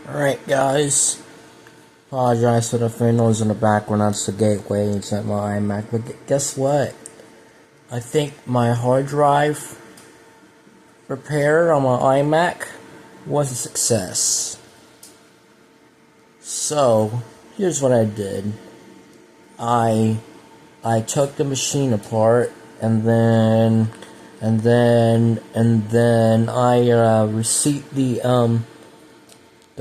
Alright guys, apologize for the faint noise in the background. That's the gateway. It's at my iMac. But guess what? I think my hard drive repair on my iMac was a success. So here's what I did. I took the machine apart and then I reset the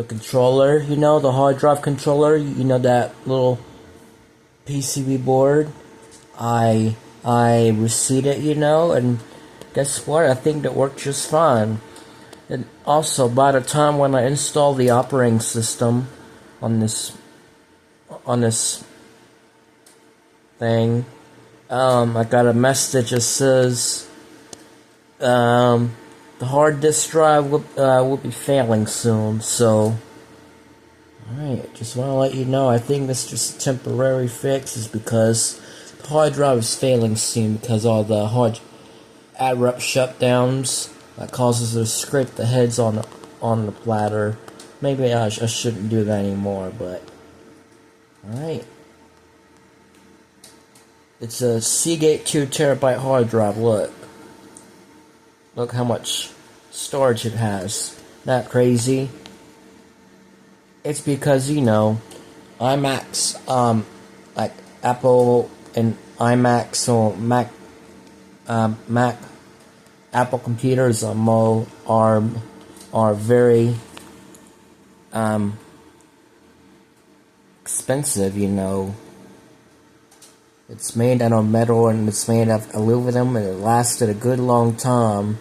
controller, the hard drive controller, that little PCB board. I reset it, and guess what? I think it worked just fine. And also, by the time when I install the operating system on this thing, I got a message that says the hard disk drive will be failing soon. So, alright, just want to let you know, I think this is just a temporary fix, is because the hard drive is failing soon because all the hard abrupt shutdowns that causes it to scrape the heads on the platter. Maybe I shouldn't do that anymore, but alright. It's a Seagate 2TB hard drive. Look how much storage it has. Not crazy. It's because, iMacs, like Apple and iMacs or Mac Apple computers are very expensive, It's made out of metal and it's made of aluminum, and it lasted a good long time.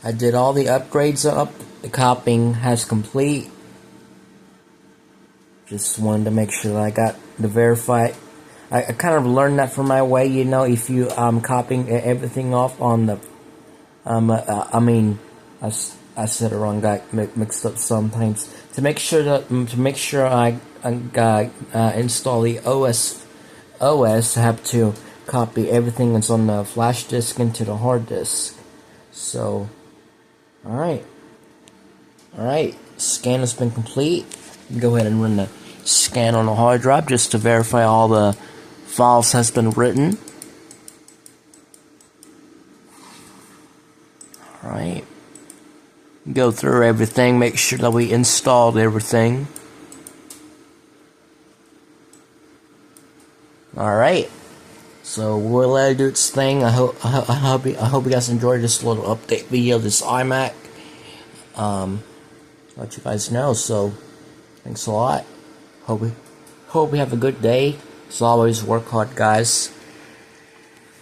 I did all the upgrades up. The copying has complete. Just wanted to make sure that I got the verified. I kind of learned that from my way, if you copying everything off on the I said it wrong, got mixed up sometimes. To make sure I install the OS, I have to copy everything that's on the flash disk into the hard disk. So, alright, scan has been complete. Go ahead and run the scan on the hard drive just to verify all the files has been written. Alright, go through everything, make sure that we installed everything. Alright, so we'll let it do its thing. I hope you guys enjoyed this little update video of this iMac. Let you guys know. So thanks a lot. Hope we have a good day. As always, work hard, guys.